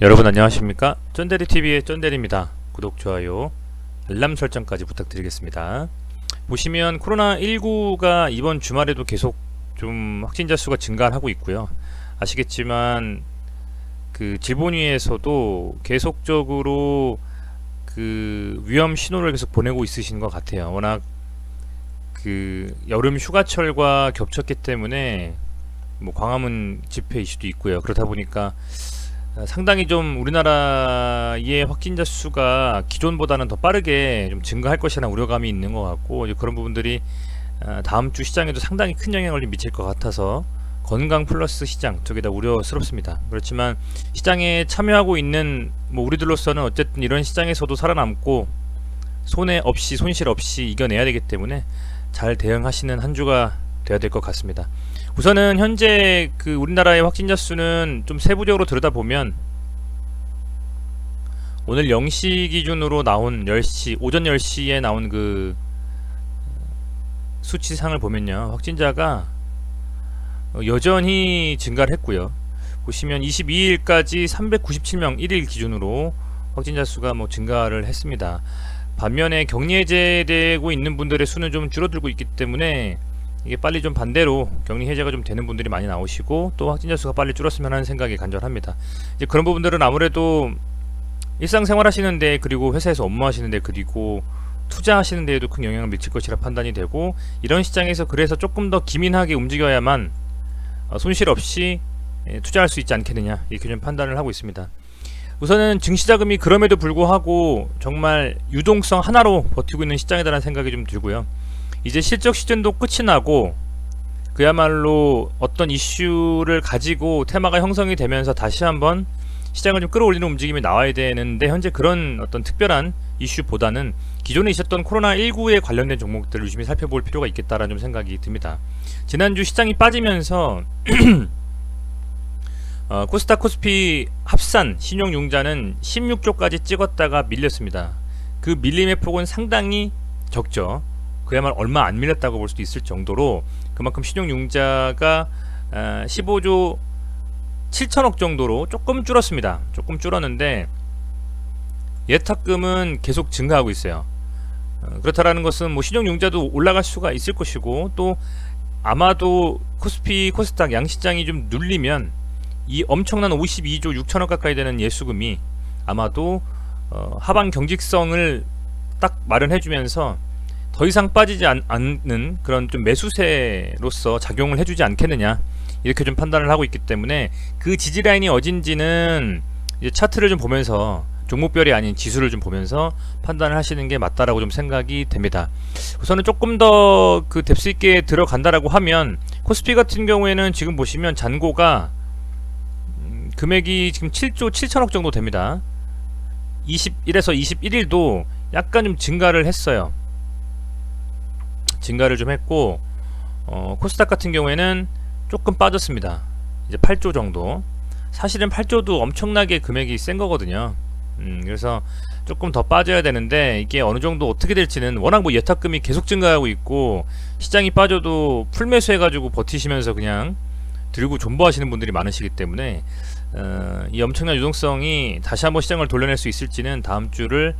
여러분 안녕하십니까? 쩐대리TV의 쩐대리입니다. 구독, 좋아요, 알람 설정까지 부탁드리겠습니다. 보시면 코로나19가 이번 주말에도 계속 좀 확진자 수가 증가하고 있고요. 아시겠지만 그 질본위에서도 계속적으로 그 위험 신호를 계속 보내고 있으신 것 같아요. 워낙 그 여름 휴가철과 겹쳤기 때문에 뭐 광화문 집회 이슈도 있고요. 그러다 보니까 상당히 좀 우리나라의 확진자 수가 기존보다는 더 빠르게 좀 증가할 것이라는 우려감이 있는 것 같고, 이제 그런 부분들이 다음 주 시장에도 상당히 큰 영향을 미칠 것 같아서 건강 플러스 시장 두 개 다 우려스럽습니다. 그렇지만 시장에 참여하고 있는 뭐 우리들로서는 어쨌든 이런 시장에서도 살아남고 손해 없이 손실 없이 이겨내야 되기 때문에 잘 대응하시는 한 주가 돼야 될 것 같습니다. 우선은 현재 그 우리나라의 확진자 수는 좀 세부적으로 들여다보면 오늘 0시 기준으로 나온 10시 오전 10시에 나온 그 수치상을 보면요, 확진자가 여전히 증가를 했고요. 보시면 22일까지 397명 1일 기준으로 확진자 수가 뭐 증가를 했습니다. 반면에 격리 해제되고 있는 분들의 수는 좀 줄어들고 있기 때문에 이게 빨리 좀 반대로 격리 해제가 좀 되는 분들이 많이 나오시고, 또 확진자 수가 빨리 줄었으면 하는 생각이 간절합니다. 이제 그런 부분들은 아무래도 일상생활 하시는데, 그리고 회사에서 업무하시는데, 그리고 투자하시는 데에도 큰 영향을 미칠 것이라 판단이 되고, 이런 시장에서 그래서 조금 더 기민하게 움직여야만 손실 없이 투자할 수 있지 않겠느냐, 이렇게 좀 판단을 하고 있습니다. 우선은 증시자금이 그럼에도 불구하고 정말 유동성 하나로 버티고 있는 시장이라는 생각이 좀 들고요. 이제 실적 시즌도 끝이 나고 그야말로 어떤 이슈를 가지고 테마가 형성이 되면서 다시 한번 시장을 좀 끌어올리는 움직임이 나와야 되는데, 현재 그런 어떤 특별한 이슈보다는 기존에 있었던 코로나19에 관련된 종목들을 유심히 살펴볼 필요가 있겠다라는 좀 생각이 듭니다. 지난주 시장이 빠지면서 코스닥 코스피 합산 신용융자는 16조까지 찍었다가 밀렸습니다. 그 밀림의 폭은 상당히 적죠. 그야말로 얼마 안 밀렸다고 볼 수도 있을 정도로 그만큼 신용융자가 15조 7천억 정도로 조금 줄었습니다. 조금 줄었는데 예탁금은 계속 증가하고 있어요. 그렇다라는 것은 뭐 신용융자도 올라갈 수가 있을 것이고, 또 아마도 코스피 코스닥 양시장이 좀 눌리면 이 엄청난 52조 6천억 가까이 되는 예수금이 아마도 하방 경직성을 딱 마련해주면서 더 이상 빠지지 않는 그런 좀 매수세로서 작용을 해주지 않겠느냐, 이렇게 좀 판단을 하고 있기 때문에 그 지지라인이 어딘지는 이제 차트를 좀 보면서, 종목별이 아닌 지수를 좀 보면서 판단을 하시는 게 맞다라고 좀 생각이 됩니다. 우선은 조금 더 그 뎁스 있게 들어간다라고 하면, 코스피 같은 경우에는 지금 보시면 잔고가 금액이 지금 7조 7천억 정도 됩니다. 21에서 21일도 약간 좀 증가를 했어요. 증가를 좀 했고, 코스닥 같은 경우에는 조금 빠졌습니다. 이제 8조 정도. 사실은 8조도 엄청나게 금액이 센 거거든요. 그래서 조금 더 빠져야 되는데, 이게 어느 정도 어떻게 될지는, 워낙 뭐 예탁금이 계속 증가하고 있고 시장이 빠져도 풀매수 해가지고 버티시면서 그냥 들고 존버하시는 분들이 많으시기 때문에 이 엄청난 유동성이 다시 한번 시장을 돌려낼 수 있을지는 다음 주를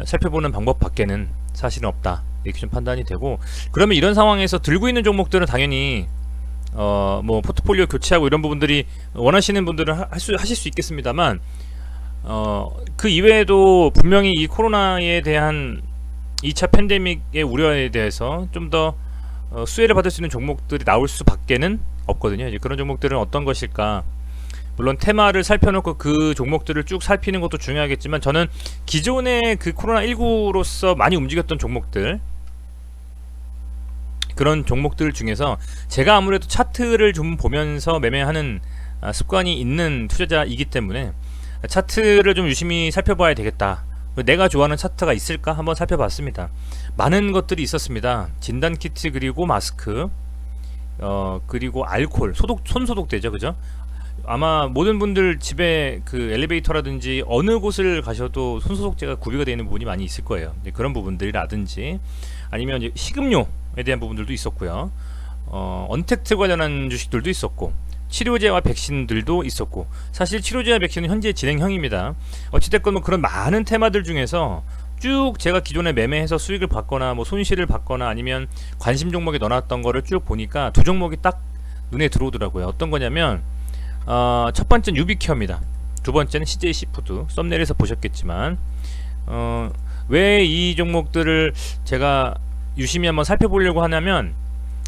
살펴보는 방법 밖에는 사실은 없다, 이렇게 좀 판단이 되고, 그러면 이런 상황에서 들고 있는 종목들은 당연히 뭐 포트폴리오 교체하고 이런 부분들이 원하시는 분들은 하실 수 있겠습니다만, 그 이외에도 분명히 이 코로나에 대한 2차 팬데믹의 우려에 대해서 좀 더 수혜를 받을 수 있는 종목들이 나올 수밖에는 없거든요. 이제 그런 종목들은 어떤 것일까? 물론 테마를 살펴놓고 그 종목들을 쭉 살피는 것도 중요하겠지만, 저는 기존의 그 코로나19로서 많이 움직였던 종목들, 그런 종목들 중에서 제가 아무래도 차트를 좀 보면서 매매하는 습관이 있는 투자자이기 때문에 차트를 좀 유심히 살펴봐야 되겠다, 내가 좋아하는 차트가 있을까 한번 살펴봤습니다. 많은 것들이 있었습니다. 진단키트, 그리고 마스크, 그리고 알코올, 손소독제죠, 그죠? 아마 모든 분들 집에 그 엘리베이터라든지 어느 곳을 가셔도 손소독제가 구비가 되어 있는 부분이 많이 있을 거예요. 그런 부분들이라든지, 아니면 이제 식음료에 대한 부분들도 있었고요. 언택트 관련한 주식들도 있었고, 치료제와 백신들도 있었고, 사실 치료제와 백신은 현재 진행형입니다. 어찌됐건 뭐 그런 많은 테마들 중에서 쭉 제가 기존에 매매해서 수익을 받거나 뭐 손실을 받거나 아니면 관심 종목에 넣어놨던 거를 쭉 보니까 두 종목이 딱 눈에 들어오더라고요. 어떤 거냐면 첫 번째는 유비케어입니다. 두 번째는 CJ 시푸드. 썸네일에서 보셨겠지만 왜 이 종목들을 제가 유심히 한번 살펴보려고 하냐면,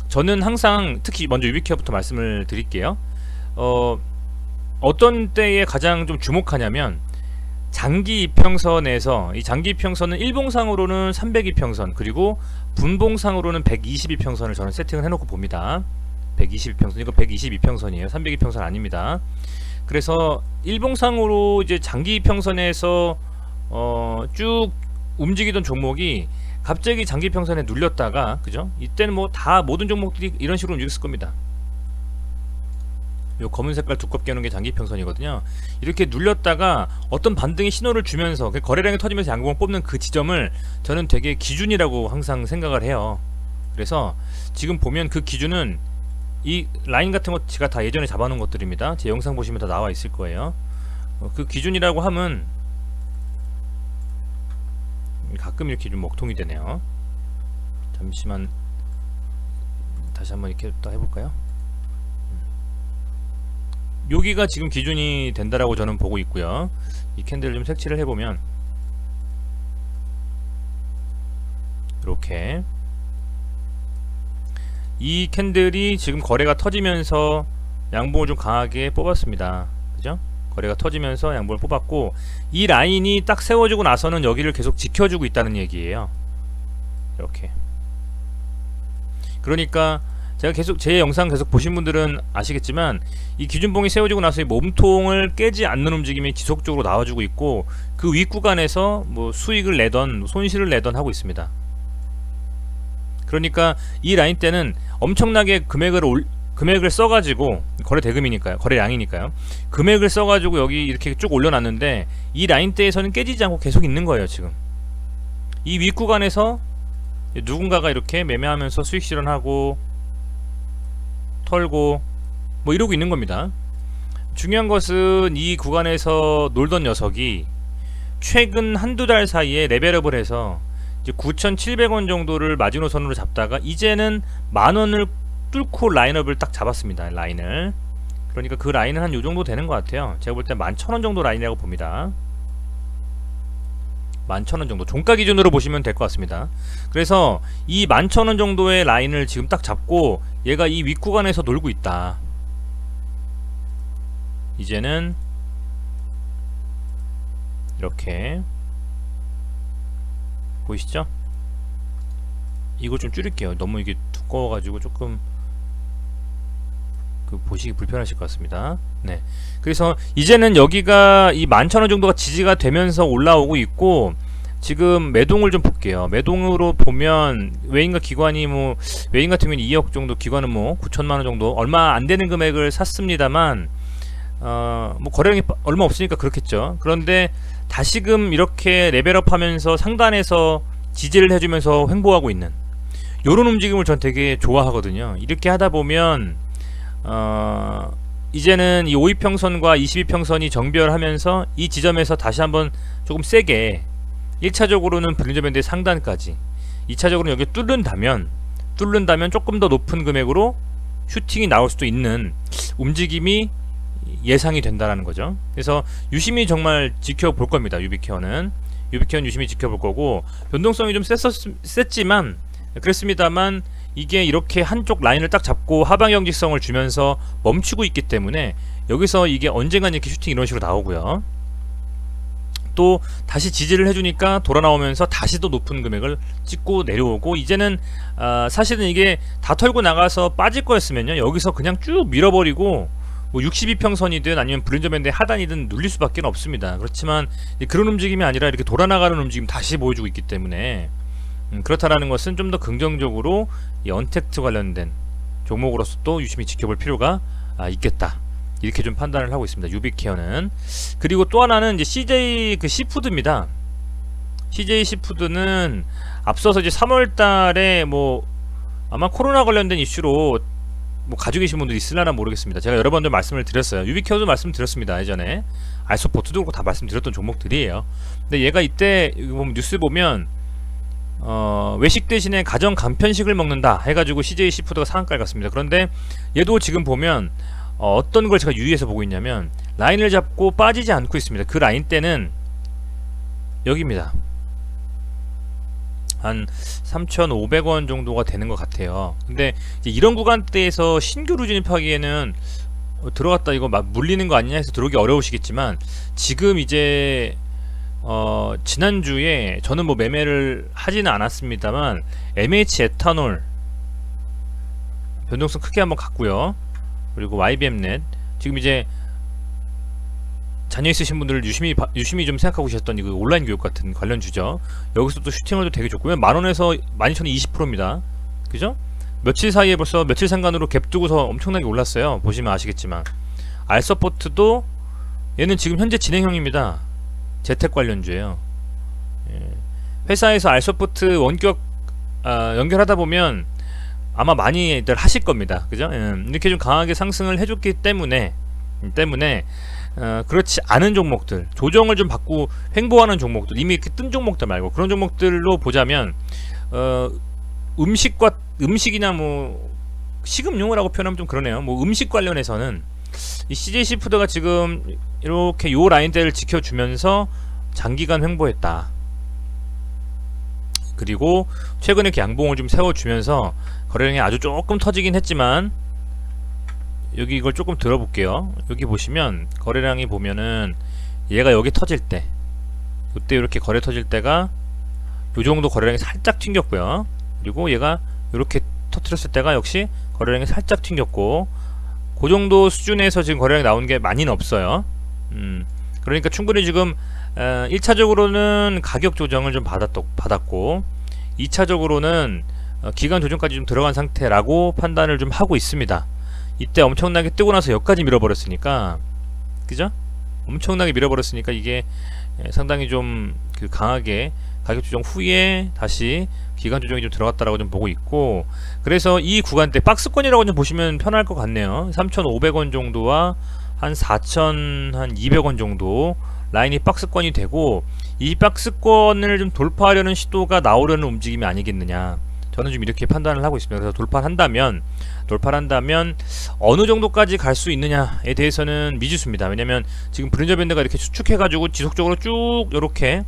저는 항상 특히 먼저 유비케어부터 말씀을 드릴게요. 어떤 때에 가장 좀 주목하냐면, 장기 이평선에서, 이 장기 이평선은 일봉상으로는 300이평선, 그리고 분봉상으로는 120이평선을 저는 세팅을 해놓고 봅니다. 120이평선, 이거 122평선이에요. 300이평선 아닙니다. 그래서 일봉상으로 이제 장기 이평선에서 쭉 움직이던 종목이 갑자기 장기 평선에 눌렸다가, 그죠? 이때는 뭐 다 모든 종목들이 이런 식으로 움직였을 겁니다. 요 검은 색깔 두껍게 하는 게 장기 평선이거든요. 이렇게 눌렸다가 어떤 반등의 신호를 주면서 거래량이 터지면서 양봉을 뽑는 그 지점을 저는 되게 기준이라고 항상 생각을 해요. 그래서 지금 보면 그 기준은 이 라인 같은 거 제가 다 예전에 잡아놓은 것들입니다. 제 영상 보시면 다 나와 있을 거예요. 그 기준이라고 하면, 가끔 이렇게 좀 먹통이 되네요. 잠시만 다시 한번 이렇게 또 해볼까요? 여기가 지금 기준이 된다라고 저는 보고 있고요. 이 캔들을 좀 색칠을 해보면 이렇게 이 캔들이 지금 거래가 터지면서 양봉을 좀 강하게 뽑았습니다. 그죠? 거래가 터지면서 양봉을 뽑았고, 이 라인이 딱 세워지고 나서는 여기를 계속 지켜주고 있다는 얘기예요. 이렇게. 그러니까 제가 계속 제 영상 계속 보신 분들은 아시겠지만, 이 기준봉이 세워지고 나서 이 몸통을 깨지 않는 움직임이 지속적으로 나와주고 있고, 그 윗구간에서 뭐 수익을 내던 손실을 내던 하고 있습니다. 그러니까 이 라인 때는 엄청나게 금액을 써가지고, 거래 대금이니까요, 거래량이니까요, 금액을 써가지고 여기 이렇게 쭉 올려놨는데, 이 라인대에서는 깨지지 않고 계속 있는 거예요. 지금 이 윗구간에서 누군가가 이렇게 매매하면서 수익 실현하고 털고 뭐 이러고 있는 겁니다. 중요한 것은 이 구간에서 놀던 녀석이 최근 한두 달 사이에 레벨업을 해서 이제 9,700원 정도를 마지노선으로 잡다가 이제는 만원을 뚫고 라인업을 딱 잡았습니다. 라인을. 그러니까 그 라인은 한 요정도 되는 것 같아요. 제가 볼 때 11,000원 정도 라인이라고 봅니다. 11,000원 정도 종가 기준으로 보시면 될 것 같습니다. 그래서 이 11,000원 정도의 라인을 지금 딱 잡고 얘가 이 윗구간에서 놀고 있다. 이제는 이렇게 보이시죠? 이거 좀 줄일게요. 너무 이게 두꺼워가지고 조금 보시기 불편하실 것 같습니다. 네. 그래서 이제는 여기가 이 11,000원 정도가 지지가 되면서 올라오고 있고, 지금 매동을 좀 볼게요. 매동으로 보면 외인과 기관이 뭐, 외인 같은 경우는 2억 정도, 기관은 뭐 9천만원 정도, 얼마 안 되는 금액을 샀습니다만, 뭐 거래량이 얼마 없으니까 그렇겠죠. 그런데 다시금 이렇게 레벨업 하면서 상단에서 지지를 해주면서 횡보하고 있는 요런 움직임을 전 되게 좋아하거든요. 이렇게 하다 보면 이제는 이 5위평선과 22평선이 정비하면서 이 지점에서 다시 한번 조금 세게 1차적으로는 블린저밴드의 상단까지, 2차적으로는 여기 뚫는다면 조금 더 높은 금액으로 슈팅이 나올 수도 있는 움직임이 예상이 된다라는 거죠. 그래서 유심히 정말 지켜볼 겁니다. 유비케어는 유심히 지켜볼 거고, 변동성이 좀 셌지만 그랬습니다만, 이게 이렇게 한쪽 라인을 딱 잡고 하방 경직성을 주면서 멈추고 있기 때문에 여기서 이게 언젠간 이렇게 슈팅이 이런 식으로 나오고요, 또 다시 지지를 해주니까 돌아 나오면서 다시 또 높은 금액을 찍고 내려오고, 이제는 사실은 이게 다 털고 나가서 빠질 거였으면요, 여기서 그냥 쭉 밀어버리고 뭐 62평선이든 아니면 블린저밴드의 하단이든 눌릴 수밖에 없습니다. 그렇지만 그런 움직임이 아니라 이렇게 돌아 나가는 움직임 다시 보여주고 있기 때문에 그렇다라는 것은 좀 더 긍정적으로 이 언택트 관련된 종목으로서 또 유심히 지켜볼 필요가 있겠다, 이렇게 좀 판단을 하고 있습니다. 유비케어는. 그리고 또 하나는 이제 CJ 시푸드입니다. CJ 시푸드는 앞서서 이제 3월달에 뭐 아마 코로나 관련된 이슈로 뭐 가지고 계신 분들이 있을라나 모르겠습니다. 제가 여러 번들 말씀을 드렸어요. 유비케어도 말씀드렸습니다. 예전에 알서포트도 그렇고 다 말씀드렸던 종목들이에요. 근데 얘가 이때 뉴스 보면 외식 대신에 가정 간편식을 먹는다 해가지고 CJ 시푸드가 상한가를 갔습니다. 그런데 얘도 지금 보면 어떤 걸 제가 유의해서 보고 있냐면 라인을 잡고 빠지지 않고 있습니다. 그 라인 때는 여기입니다. 한 3,500원 정도가 되는 것 같아요. 근데 이제 이런 구간대에서 신규로 진입하기에는 들어갔다 이거 막 물리는 거 아니냐 해서 들어오기 어려우시겠지만, 지금 이제 지난주에 저는 뭐 매매를 하지는 않았습니다만 MH 에탄올 변동성 크게 한번 갔고요. 그리고 YBM넷 지금 이제 자녀 있으신 분들 유심히 좀 생각하고 계셨던 이거 온라인 교육 같은 관련주죠. 여기서 또 슈팅을도 되게 좋고요. 만원에서 12,000원 20%입니다. 그죠? 며칠 사이에 벌써 며칠 상간으로 갭 두고서 엄청나게 올랐어요. 보시면 아시겠지만 알서포트도 얘는 지금 현재 진행형입니다. 재택 관련주예요. 회사에서 알서포트 원격 연결하다 보면 아마 많이들 하실 겁니다. 그죠? 이렇게 좀 강하게 상승을 해줬기 때문에 그렇지 않은 종목들, 조정을 좀 받고 횡보하는 종목들, 이미 이렇게 뜬 종목들 말고 그런 종목들로 보자면 음식이나 뭐 식음용을 하고 표현하면 좀 그러네요. 뭐 음식 관련해서는 이 CJ 시푸드가 지금 이렇게 요 라인대를 지켜주면서 장기간 횡보했다. 그리고 최근에 이렇게 양봉을 좀 세워주면서 거래량이 아주 조금 터지긴 했지만, 여기 이걸 조금 들어볼게요. 여기 보시면 거래량이 보면은 얘가 여기 터질 때, 이때 이렇게 거래 터질 때가 요 정도 거래량이 살짝 튕겼고요. 그리고 얘가 이렇게 터뜨렸을 때가 역시 거래량이 살짝 튕겼고, 그 정도 수준에서 지금 거래량이 나오는 게 많이는 없어요. 그러니까 충분히 지금 1차적으로는 가격 조정을 좀 받았고 2차적으로는 기간 조정까지 좀 들어간 상태라고 판단을 좀 하고 있습니다. 이때 엄청나게 뜨고 나서 여기까지 밀어버렸으니까, 그죠? 엄청나게 밀어버렸으니까 이게 상당히 좀 강하게 가격 조정 후에 다시 기간 조정이 좀 들어갔다라고 좀 보고 있고, 그래서 이 구간대 박스권이라고 좀 보시면 편할 것 같네요. 3,500원 정도와 한 4,200원 정도 라인이 박스권이 되고, 이 박스권을 좀 돌파하려는 시도가 나오려는 움직임이 아니겠느냐, 저는 좀 이렇게 판단을 하고 있습니다. 그래서 돌파를 한다면 어느 정도까지 갈 수 있느냐에 대해서는 미지수입니다. 왜냐면 지금 브린저 밴드가 이렇게 수축해가지고 지속적으로 쭉 이렇게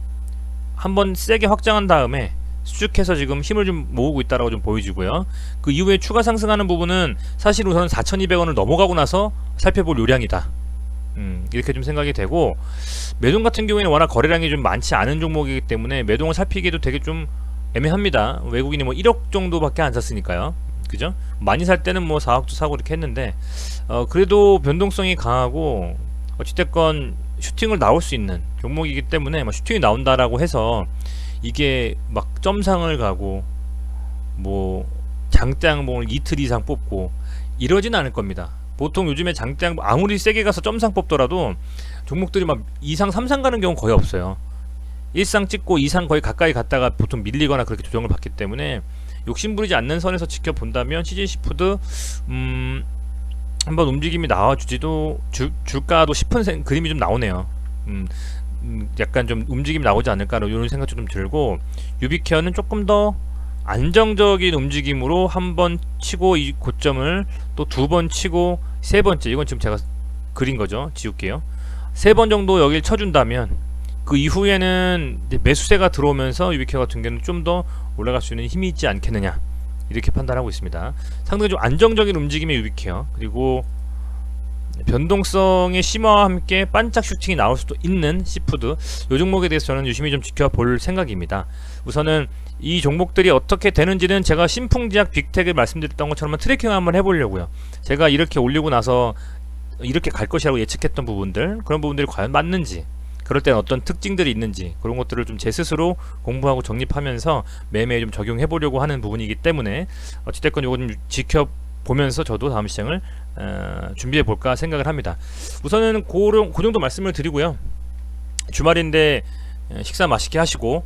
한번 세게 확장한 다음에 수축해서 지금 힘을 좀 모으고 있다라고 좀 보여지고요. 그 이후에 추가 상승하는 부분은 사실 우선 4,200원을 넘어가고 나서 살펴볼 요량이다. 이렇게 좀 생각이 되고, 매동 같은 경우에는 워낙 거래량이 좀 많지 않은 종목이기 때문에 매동을 살피기도 되게 좀 애매합니다. 외국인이 뭐 1억 정도밖에 안 샀으니까요. 그죠? 많이 살 때는 뭐 4억도 사고 이렇게 했는데, 그래도 변동성이 강하고 어찌됐건 슈팅을 나올 수 있는 종목이기 때문에 뭐 슈팅이 나온다라고 해서 이게 막 점상을 가고 뭐 장대양봉을 이틀 이상 뽑고 이러진 않을 겁니다. 보통 요즘에 장대양봉 아무리 세게 가서 점상 뽑더라도 종목들이 막 2상 3상 가는 경우는 거의 없어요. 1상 찍고 2상 거의 가까이 갔다가 보통 밀리거나 그렇게 조정을 받기 때문에 욕심부리지 않는 선에서 지켜본다면 CJ 시푸드 한번 움직임이 나와주지도 줄까도 싶은 그림이 좀 나오네요. 약간 좀 움직임이 나오지 않을까 이런 생각도 좀 들고, 유비케어는 조금 더 안정적인 움직임으로 한 번 치고 이 고점을 또 두 번 치고 세 번째, 이건 지금 제가 그린 거죠. 지울게요. 세 번 정도 여길 쳐준다면 그 이후에는 이제 매수세가 들어오면서 유비케어 같은 경우는 좀 더 올라갈 수 있는 힘이 있지 않겠느냐, 이렇게 판단하고 있습니다. 상당히 좀 안정적인 움직임의 유비케어, 그리고 변동성의 심화와 함께 반짝 슈팅이 나올 수도 있는 시푸드, 이 종목에 대해서 저는 유심히 좀 지켜볼 생각입니다. 우선은 이 종목들이 어떻게 되는지는 제가 신풍지약 빅텍을 말씀드렸던 것처럼 트래킹 한번 해보려고요. 제가 이렇게 올리고 나서 이렇게 갈 것이라고 예측했던 부분들, 그런 부분들이 과연 맞는지, 그럴 때는 어떤 특징들이 있는지, 그런 것들을 좀 제 스스로 공부하고 정립하면서 매매에 좀 적용해 보려고 하는 부분이기 때문에 어찌됐건 이거 좀 지켜보면서 저도 다음 시장을 준비해 볼까 생각을 합니다. 우선은 그 정도 말씀을 드리고요. 주말인데 식사 맛있게 하시고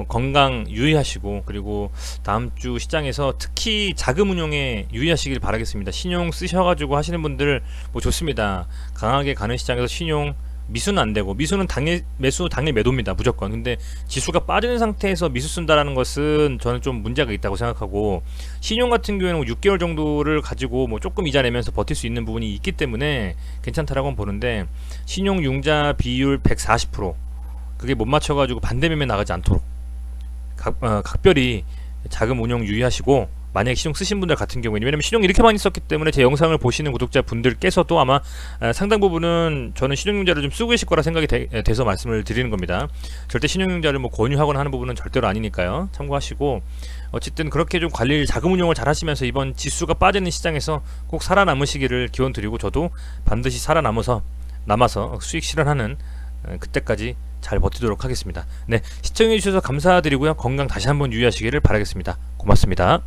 건강 유의하시고, 그리고 다음 주 시장에서 특히 자금 운용에 유의하시길 바라겠습니다. 신용 쓰셔가지고 하시는 분들 뭐 좋습니다. 강하게 가는 시장에서 신용, 미수는 안 되고, 미수는 당일 매수, 당일 매도입니다. 무조건. 근데 지수가 빠지는 상태에서 미수 쓴다라는 것은 저는 좀 문제가 있다고 생각하고, 신용 같은 경우에는 6개월 정도를 가지고 뭐 조금 이자 내면서 버틸 수 있는 부분이 있기 때문에 괜찮다라고 보는데, 신용 융자 비율 140%, 그게 못 맞춰가지고 반대매매 나가지 않도록 각별히 자금 운용 유의하시고, 만약에 신용 쓰신 분들 같은 경우에는, 왜냐면 신용 이렇게 많이 썼기 때문에 제 영상을 보시는 구독자분들께서도 아마 상당 부분은 저는 신용융자를 좀 쓰고 계실 거라 생각이 돼서 말씀을 드리는 겁니다. 절대 신용융자를 뭐 권유하거나 하는 부분은 절대로 아니니까요. 참고하시고, 어쨌든 그렇게 좀 관리를, 자금 운용을 잘 하시면서 이번 지수가 빠지는 시장에서 꼭 살아남으시기를 기원 드리고, 저도 반드시 살아남아서 수익 실현하는 그때까지 잘 버티도록 하겠습니다. 네, 시청해주셔서 감사드리고요. 건강 다시 한번 유의하시기를 바라겠습니다. 고맙습니다.